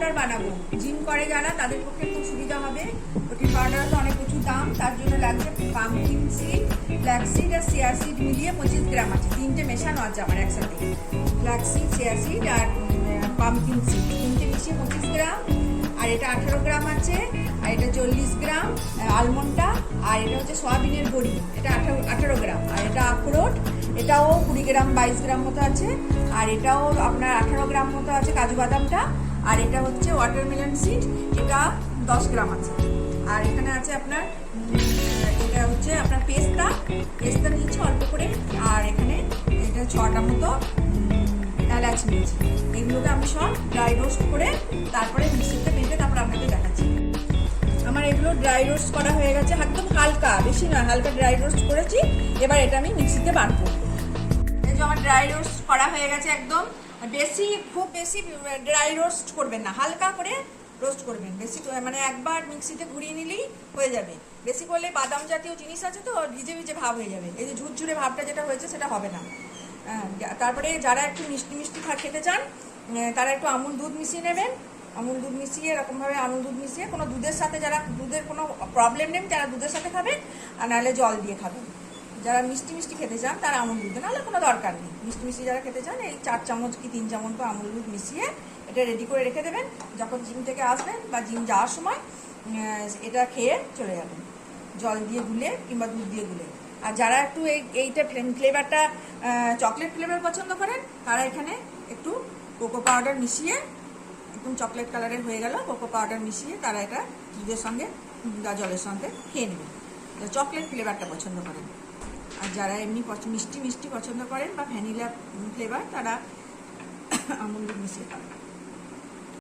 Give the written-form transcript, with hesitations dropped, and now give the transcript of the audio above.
Powder বানাবো। Gym করে যারা তাদের পক্ষে খুব সুবিধা হবে। প্রোটিন পাউডার তো অনেক প্রচুর দাম, তার জন্য লাগছে পাম্পকিন সিড, ফ্ল্যাক্স সিড আর সিয়া সিড মিলিয়ে 25 গ্রাম আছে। তিনটে মেশানো আছে আমার একসাথে, ফ্ল্যাক্স সিড, সিয়া সিড আর পাম্পকিন সিড, তিনটে মিশিয়ে 25 গ্রাম। আর এটা 18 গ্রাম আছে, আর এটা 40 গ্রাম আলমন্ডটা, আর এটা হচ্ছে সয়াবিনের বড়ি, এটা 18 গ্রাম। আর এটা আখরোট, এটাও 20 গ্রাম 22 গ্রাম মতো আছে। আর এটাও আপনার 18 গ্রাম মতো আছে কাজু বাদামটা। আর এটা হচ্ছে ওয়াটারমেলন সিড, এটা 10 গ্রাম আছে। আর এখানে আছে আপনার এটা হচ্ছে আপনার পেস্তা, পেস্তা নিয়েছি অল্প করে। আর এখানে এটা 6টা মতো এলাচ নিয়েছি। এগুলোকে আমি সব ড্রাই রোস্ট করে তারপরে মিক্সিতে বেটে তারপর আপনাকে দেখাচ্ছি। আমার এগুলো ড্রাই রোস্ট করা হয়ে গেছে, একদম হালকা, বেশি না, হালকা ড্রাই রোস্ট করেছি। এবার এটা আমি মিক্সিতে বাটবো। এই যে আমার ড্রাই রোস্ট করা হয়ে গেছে একদম। বেশি, খুব বেশি ড্রাই রোস্ট করবেন না, হালকা করে রোস্ট করবেন। বেশি মানে একবার মিক্সিতে ঘুরিয়ে নিলেই হয়ে যাবে। বেশি করলে বাদাম জাতীয় জিনিস আছে তো ভিজে ভিজে ভাব হয়ে যাবে। এই যে ঝুরঝুরে ভাবটা যেটা হয়েছে সেটা হবে না। তারপরে যারা একটু মিষ্টি মিষ্টি খেতে চান তারা একটু আমুল দুধ মিশিয়ে নেবেন। আমুল দুধ মিশিয়ে এরকমভাবে আমুল দুধ মিশিয়ে, কোনো দুধের সাথে, যারা দুধের কোনো প্রবলেম নেই তারা দুধের সাথে খাবেন, আর নাহলে জল দিয়ে খাবেন। যারা মিষ্টি মিষ্টি খেতে চান তারা আমুল দুধ, নাহলে কোনো দরকার নেই। মিষ্টি মিষ্টি যারা খেতে চান এই 4 চামচ কি 3 চামচ তো আমুল দুধ মিশিয়ে এটা রেডি করে রেখে দেবেন। যখন জিম থেকে আসবেন বা জিম যাওয়ার সময় এটা খেয়ে চলে যাবেন, জল দিয়ে গুলে কিংবা দুধ দিয়ে গুলে। আর যারা একটু এইটা ফ্লেভারটা চকলেট ফ্লেভার পছন্দ করেন তারা এখানে একটু কোকো পাউডার মিশিয়ে, একদম চকলেট কালারের হয়ে গেল, কোকো পাউডার মিশিয়ে তারা এটা দুধের সঙ্গে বা জলের সঙ্গে খেয়ে নেবেন, চকলেট ফ্লেভারটা পছন্দ করেন। আর যারা এমনি মিষ্টি মিষ্টি পছন্দ করেন বা ভ্যানিলা ফ্লেভার তারা আমুল দুধ মিশিয়ে খাবেন।